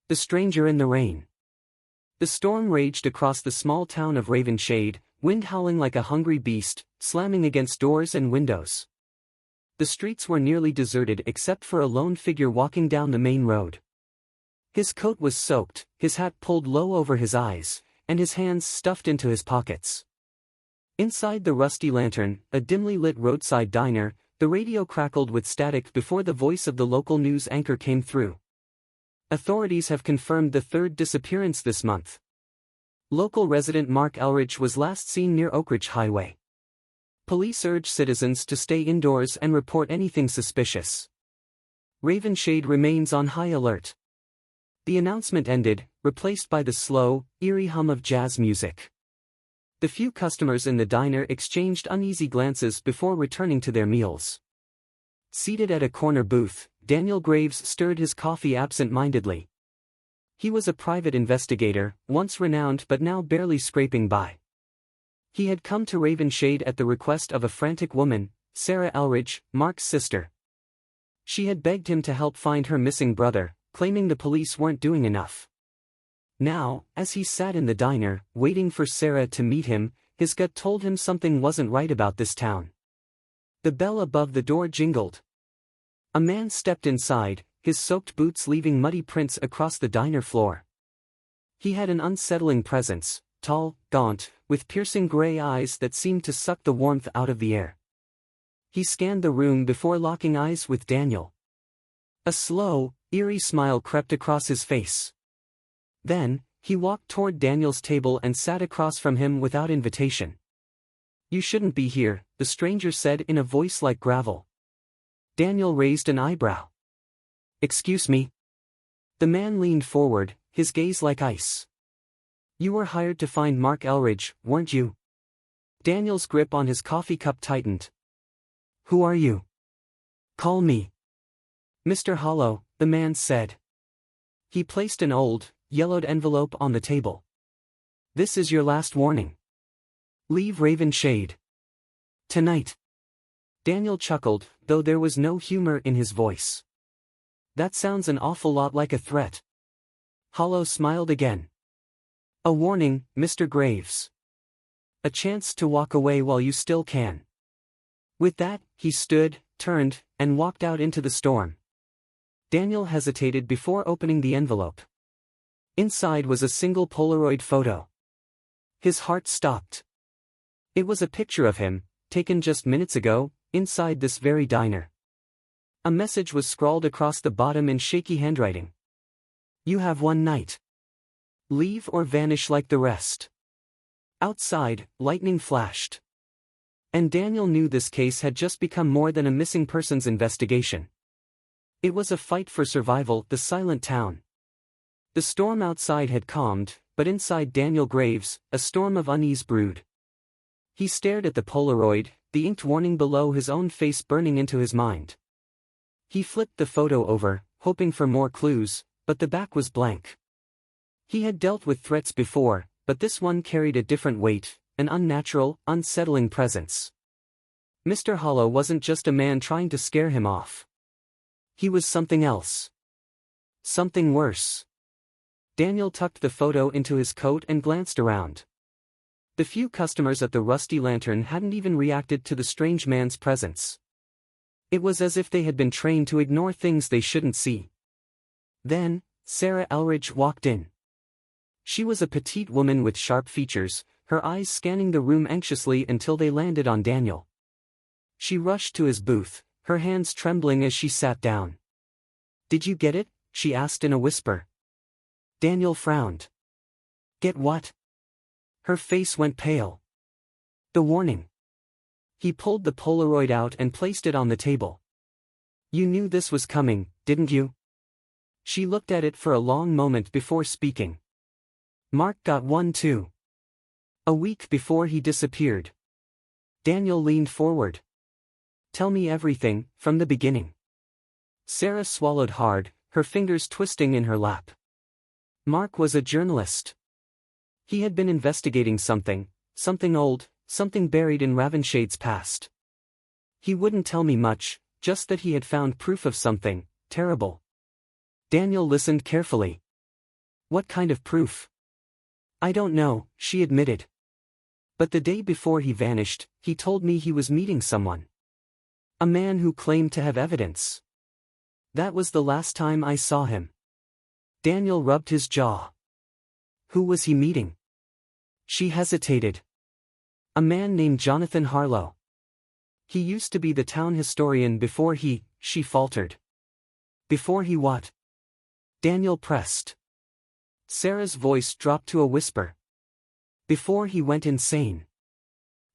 The Stranger in the Rain. The storm raged across the small town of Ravenshade, wind howling like a hungry beast, slamming against doors and windows. The streets were nearly deserted except for a lone figure walking down the main road. His coat was soaked, his hat pulled low over his eyes, and his hands stuffed into his pockets. Inside the rusty lantern, a dimly lit roadside diner, the radio crackled with static before the voice of the local news anchor came through. Authorities have confirmed the third disappearance this month. Local resident Mark Elridge was last seen near Oakridge Highway. Police urge citizens to stay indoors and report anything suspicious. Ravenshade remains on high alert. The announcement ended, replaced by the slow, eerie hum of jazz music. The few customers in the diner exchanged uneasy glances before returning to their meals. Seated at a corner booth, Daniel Graves stirred his coffee absent-mindedly. He was a private investigator, once renowned but now barely scraping by. He had come to Ravenshade at the request of a frantic woman, Sarah Elridge, Mark's sister. She had begged him to help find her missing brother, claiming the police weren't doing enough. Now, as he sat in the diner, waiting for Sarah to meet him, his gut told him something wasn't right about this town. The bell above the door jingled. A man stepped inside, his soaked boots leaving muddy prints across the diner floor. He had an unsettling presence, tall, gaunt, with piercing gray eyes that seemed to suck the warmth out of the air. He scanned the room before locking eyes with Daniel. A slow, eerie smile crept across his face. Then, he walked toward Daniel's table and sat across from him without invitation. "You shouldn't be here," the stranger said in a voice like gravel. Daniel raised an eyebrow. "Excuse me?" The man leaned forward, his gaze like ice. "You were hired to find Mark Elridge, weren't you?" Daniel's grip on his coffee cup tightened. "Who are you?" "Call me Mr. Hollow," the man said. He placed an old, yellowed envelope on the table. "This is your last warning. Leave Ravenshade tonight." Daniel chuckled, though there was no humor in his voice. "That sounds an awful lot like a threat." Hollow smiled again. "A warning, Mr. Graves. A chance to walk away while you still can." With that, he stood, turned, and walked out into the storm. Daniel hesitated before opening the envelope. Inside was a single Polaroid photo. His heart stopped. It was a picture of him, taken just minutes ago, inside this very diner. A message was scrawled across the bottom in shaky handwriting. "You have one night. Leave or vanish like the rest." Outside, lightning flashed. And Daniel knew this case had just become more than a missing persons investigation. It was a fight for survival, the silent town. The storm outside had calmed, but inside Daniel Graves, a storm of unease brewed. He stared at the Polaroid, the inked warning below his own face burning into his mind. He flipped the photo over, hoping for more clues, but the back was blank. He had dealt with threats before, but this one carried a different weight, an unnatural, unsettling presence. Mr. Hollow wasn't just a man trying to scare him off. He was something else. Something worse. Daniel tucked the photo into his coat and glanced around. The few customers at the Rusty Lantern hadn't even reacted to the strange man's presence. It was as if they had been trained to ignore things they shouldn't see. Then, Sarah Elridge walked in. She was a petite woman with sharp features, her eyes scanning the room anxiously until they landed on Daniel. She rushed to his booth, her hands trembling as she sat down. "Did you get it?" she asked in a whisper. Daniel frowned. "Get what?" Her face went pale. "The warning." He pulled the Polaroid out and placed it on the table. "You knew this was coming, didn't you?" She looked at it for a long moment before speaking. "Mark got one too. A week before he disappeared." Daniel leaned forward. "Tell me everything, from the beginning." Sarah swallowed hard, her fingers twisting in her lap. Mark was a journalist. He had been investigating something old, something buried in Ravenshade's past. He wouldn't tell me much, just that he had found proof of something terrible. Daniel listened carefully. What kind of proof? I don't know, she admitted. But the day before he vanished, he told me he was meeting someone. A man who claimed to have evidence. That was the last time I saw him. Daniel rubbed his jaw. Who was he meeting? She hesitated. A man named Jonathan Harlow. He used to be the town historian before she faltered. Before he what? Daniel pressed. Sarah's voice dropped to a whisper. Before he went insane.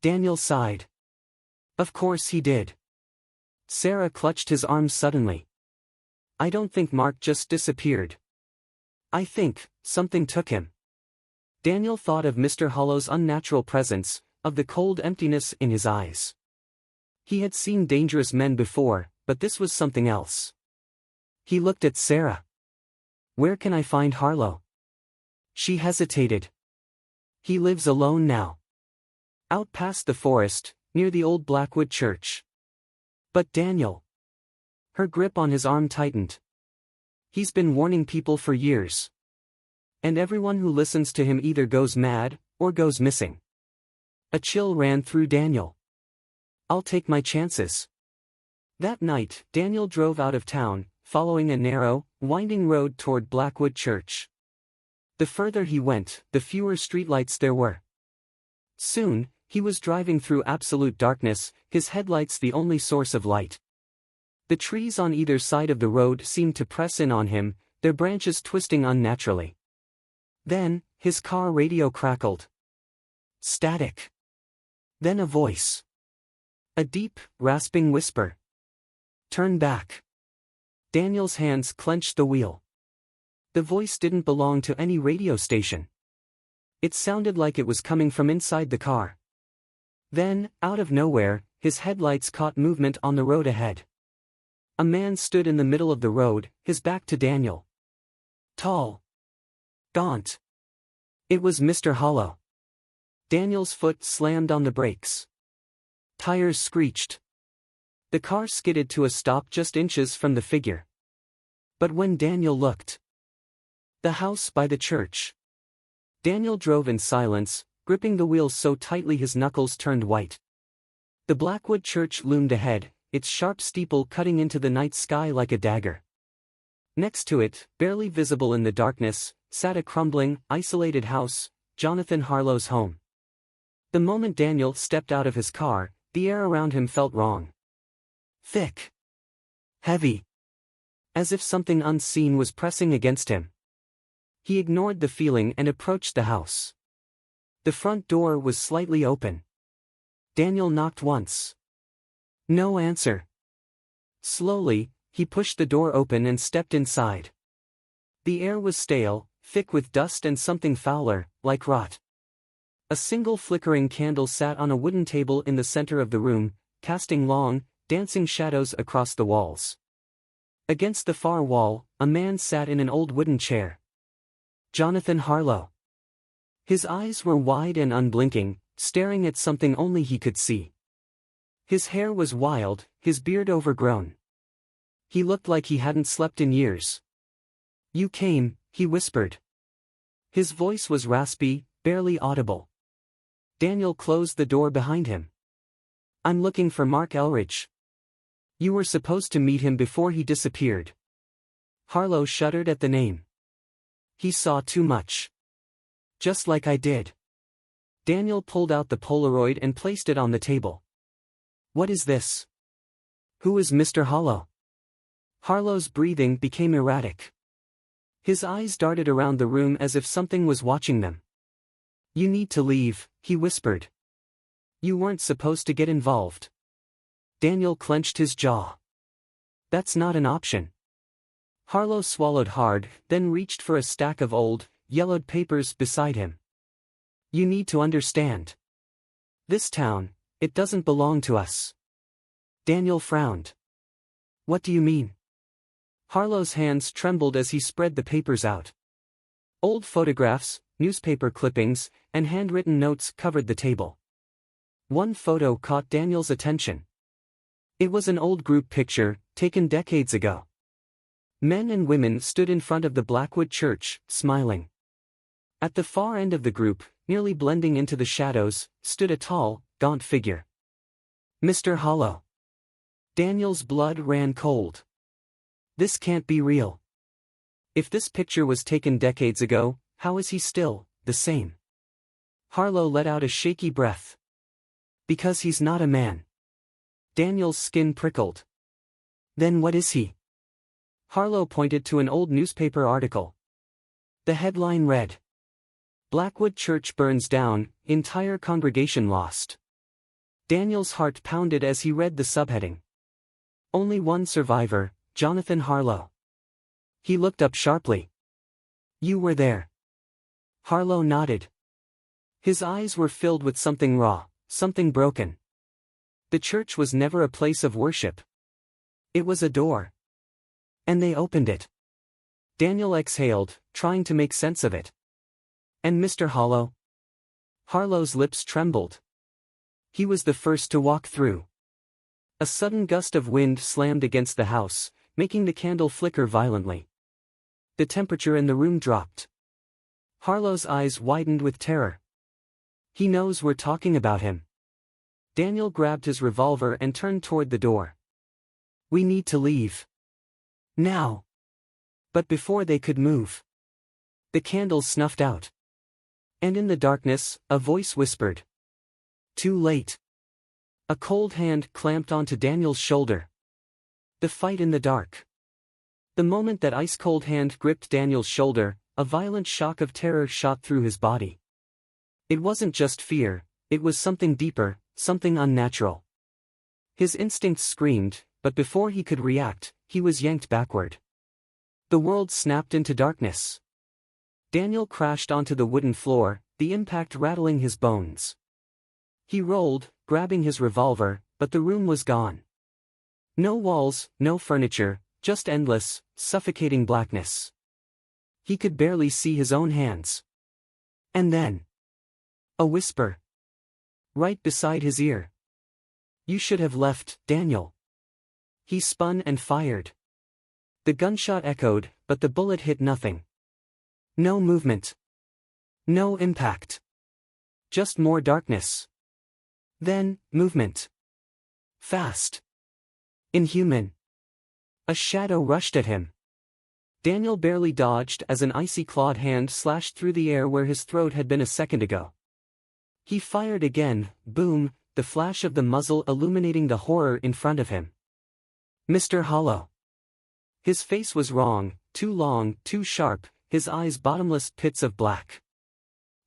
Daniel sighed. Of course he did. Sarah clutched his arm suddenly. I don't think Mark just disappeared. I think something took him. Daniel thought of Mr. Hollow's unnatural presence, of the cold emptiness in his eyes. He had seen dangerous men before, but this was something else. He looked at Sarah. Where can I find Harlow? She hesitated. He lives alone now. Out past the forest, near the old Blackwood church. But Daniel. Her grip on his arm tightened. He's been warning people for years. And everyone who listens to him either goes mad, or goes missing. A chill ran through Daniel. I'll take my chances. That night, Daniel drove out of town, following a narrow, winding road toward Blackwood Church. The further he went, the fewer streetlights there were. Soon, he was driving through absolute darkness, his headlights the only source of light. The trees on either side of the road seemed to press in on him, their branches twisting unnaturally. Then, his car radio crackled. Static. Then a voice. A deep, rasping whisper. Turn back. Daniel's hands clenched the wheel. The voice didn't belong to any radio station. It sounded like it was coming from inside the car. Then, out of nowhere, his headlights caught movement on the road ahead. A man stood in the middle of the road, his back to Daniel. Tall. Gaunt. It was Mr. Hollow. Daniel's foot slammed on the brakes. Tires screeched. The car skidded to a stop just inches from the figure. But when Daniel looked. The house by the church. Daniel drove in silence, gripping the wheels so tightly his knuckles turned white. The Blackwood church loomed ahead, its sharp steeple cutting into the night sky like a dagger. Next to it, barely visible in the darkness, sat a crumbling, isolated house, Jonathan Harlow's home. The moment Daniel stepped out of his car, the air around him felt wrong. Thick. Heavy. As if something unseen was pressing against him. He ignored the feeling and approached the house. The front door was slightly open. Daniel knocked once. No answer. Slowly, he pushed the door open and stepped inside. The air was stale, thick with dust and something fouler, like rot. A single flickering candle sat on a wooden table in the center of the room, casting long, dancing shadows across the walls. Against the far wall, a man sat in an old wooden chair. Jonathan Harlow. His eyes were wide and unblinking, staring at something only he could see. His hair was wild, his beard overgrown. He looked like he hadn't slept in years. You came, he whispered. His voice was raspy, barely audible. Daniel closed the door behind him. I'm looking for Mark Elridge. You were supposed to meet him before he disappeared. Harlow shuddered at the name. He saw too much. Just like I did. Daniel pulled out the Polaroid and placed it on the table. What is this? Who is Mr. Hollow? Harlow's breathing became erratic. His eyes darted around the room as if something was watching them. You need to leave, he whispered. You weren't supposed to get involved. Daniel clenched his jaw. That's not an option. Harlow swallowed hard, then reached for a stack of old, yellowed papers beside him. You need to understand. This town, it doesn't belong to us. Daniel frowned. What do you mean? Harlow's hands trembled as he spread the papers out. Old photographs, newspaper clippings, and handwritten notes covered the table. One photo caught Daniel's attention. It was an old group picture, taken decades ago. Men and women stood in front of the Blackwood church, smiling. At the far end of the group, nearly blending into the shadows, stood a tall, gaunt figure. Mr. Hollow. Daniel's blood ran cold. This can't be real. If this picture was taken decades ago, how is he still the same? Harlow let out a shaky breath. Because he's not a man. Daniel's skin prickled. Then what is he? Harlow pointed to an old newspaper article. The headline read, "Blackwood Church burns down, entire congregation lost." Daniel's heart pounded as he read the subheading. Only one survivor, Jonathan Harlow. He looked up sharply. You were there. Harlow nodded. His eyes were filled with something raw, something broken. The church was never a place of worship. It was a door. And they opened it. Daniel exhaled, trying to make sense of it. And Mr. Hollow? Harlow's lips trembled. He was the first to walk through. A sudden gust of wind slammed against the house, making the candle flicker violently. The temperature in the room dropped. Harlow's eyes widened with terror. He knows we're talking about him. Daniel grabbed his revolver and turned toward the door. We need to leave. Now. But before they could move, the candles snuffed out. And in the darkness, a voice whispered. Too late. A cold hand clamped onto Daniel's shoulder. The fight in the dark. The moment that ice-cold hand gripped Daniel's shoulder, a violent shock of terror shot through his body. It wasn't just fear, it was something deeper, something unnatural. His instincts screamed, but before he could react, he was yanked backward. The world snapped into darkness. Daniel crashed onto the wooden floor, the impact rattling his bones. He rolled, grabbing his revolver, but the room was gone. No walls, no furniture, just endless, suffocating blackness. He could barely see his own hands. And then, a whisper. Right beside his ear. You should have left, Daniel. He spun and fired. The gunshot echoed, but the bullet hit nothing. No movement. No impact. Just more darkness. Then, movement. Fast. Inhuman. A shadow rushed at him. Daniel barely dodged as an icy clawed hand slashed through the air where his throat had been a second ago. He fired again, boom, the flash of the muzzle illuminating the horror in front of him. Mr. Hollow. His face was wrong, too long, too sharp, his eyes bottomless pits of black.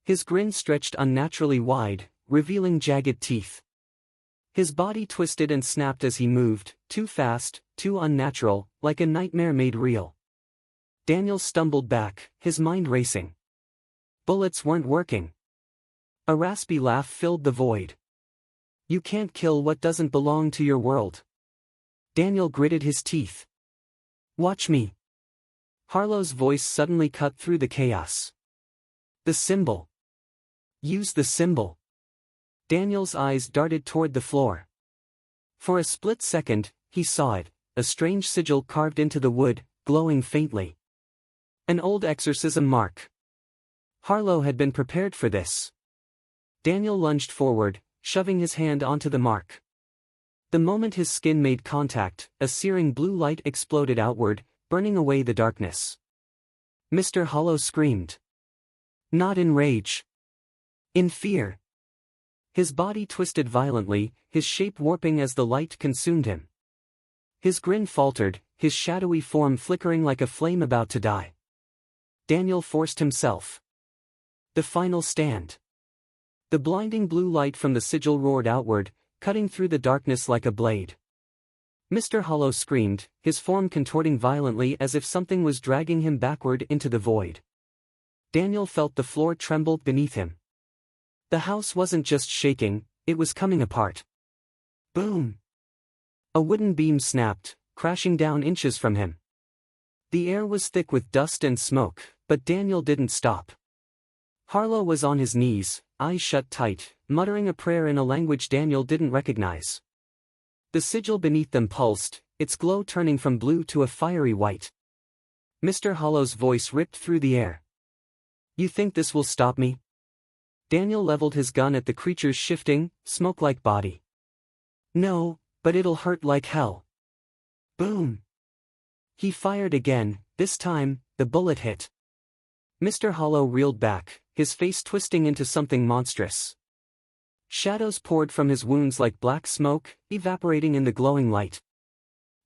His grin stretched unnaturally wide, revealing jagged teeth. His body twisted and snapped as he moved, too fast, too unnatural, like a nightmare made real. Daniel stumbled back, his mind racing. Bullets weren't working. A raspy laugh filled the void. You can't kill what doesn't belong to your world. Daniel gritted his teeth. Watch me. Harlow's voice suddenly cut through the chaos. The symbol. Use the symbol. Daniel's eyes darted toward the floor. For a split second, he saw it, a strange sigil carved into the wood, glowing faintly. An old exorcism mark. Harlow had been prepared for this. Daniel lunged forward, shoving his hand onto the mark. The moment his skin made contact, a searing blue light exploded outward, burning away the darkness. Mr. Hollow screamed. Not in rage. In fear. His body twisted violently, his shape warping as the light consumed him. His grin faltered, his shadowy form flickering like a flame about to die. Daniel forced himself. The final stand. The blinding blue light from the sigil roared outward, cutting through the darkness like a blade. Mr. Hollow screamed, his form contorting violently as if something was dragging him backward into the void. Daniel felt the floor tremble beneath him. The house wasn't just shaking, it was coming apart. Boom! A wooden beam snapped, crashing down inches from him. The air was thick with dust and smoke, but Daniel didn't stop. Harlow was on his knees, eyes shut tight, muttering a prayer in a language Daniel didn't recognize. The sigil beneath them pulsed, its glow turning from blue to a fiery white. Mr. Hollow's voice ripped through the air. You think this will stop me? Daniel leveled his gun at the creature's shifting, smoke-like body. No, but it'll hurt like hell. Boom! He fired again, this time, the bullet hit. Mr. Hollow reeled back, his face twisting into something monstrous. Shadows poured from his wounds like black smoke, evaporating in the glowing light.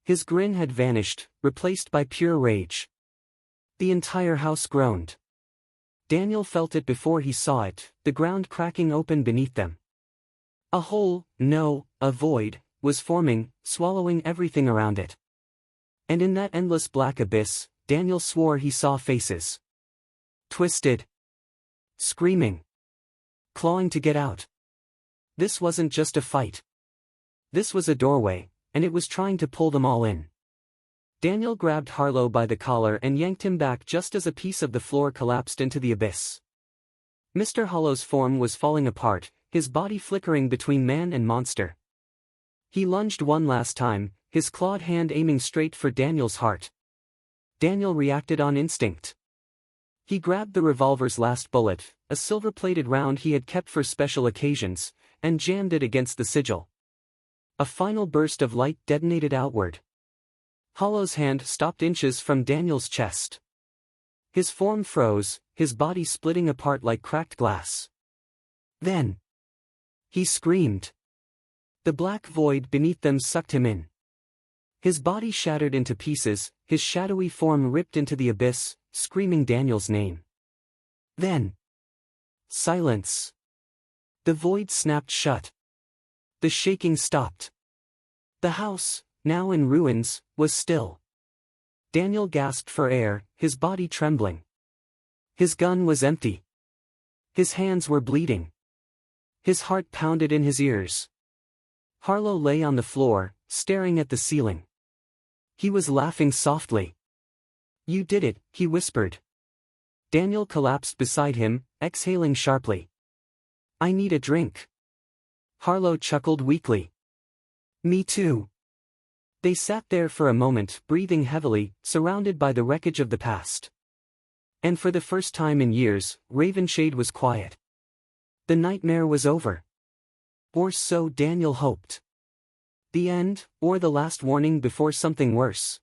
His grin had vanished, replaced by pure rage. The entire house groaned. Daniel felt it before he saw it, the ground cracking open beneath them. A hole, no, a void, was forming, swallowing everything around it. And in that endless black abyss, Daniel swore he saw faces. Twisted. Screaming. Clawing to get out. This wasn't just a fight. This was a doorway, and it was trying to pull them all in. Daniel grabbed Harlow by the collar and yanked him back just as a piece of the floor collapsed into the abyss. Mr. Hollow's form was falling apart, his body flickering between man and monster. He lunged one last time, his clawed hand aiming straight for Daniel's heart. Daniel reacted on instinct. He grabbed the revolver's last bullet, a silver-plated round he had kept for special occasions, and jammed it against the sigil. A final burst of light detonated outward. Hollow's hand stopped inches from Daniel's chest. His form froze, his body splitting apart like cracked glass. Then he screamed. The black void beneath them sucked him in. His body shattered into pieces, his shadowy form ripped into the abyss, screaming Daniel's name. Then silence. The void snapped shut. The shaking stopped. The house, now in ruins, was still. Daniel gasped for air, his body trembling. His gun was empty. His hands were bleeding. His heart pounded in his ears. Harlow lay on the floor, staring at the ceiling. He was laughing softly. You did it, he whispered. Daniel collapsed beside him, exhaling sharply. I need a drink. Harlow chuckled weakly. Me too. They sat there for a moment, breathing heavily, surrounded by the wreckage of the past. And for the first time in years, Ravenshade was quiet. The nightmare was over. Or so Daniel hoped. The end, or the last warning before something worse.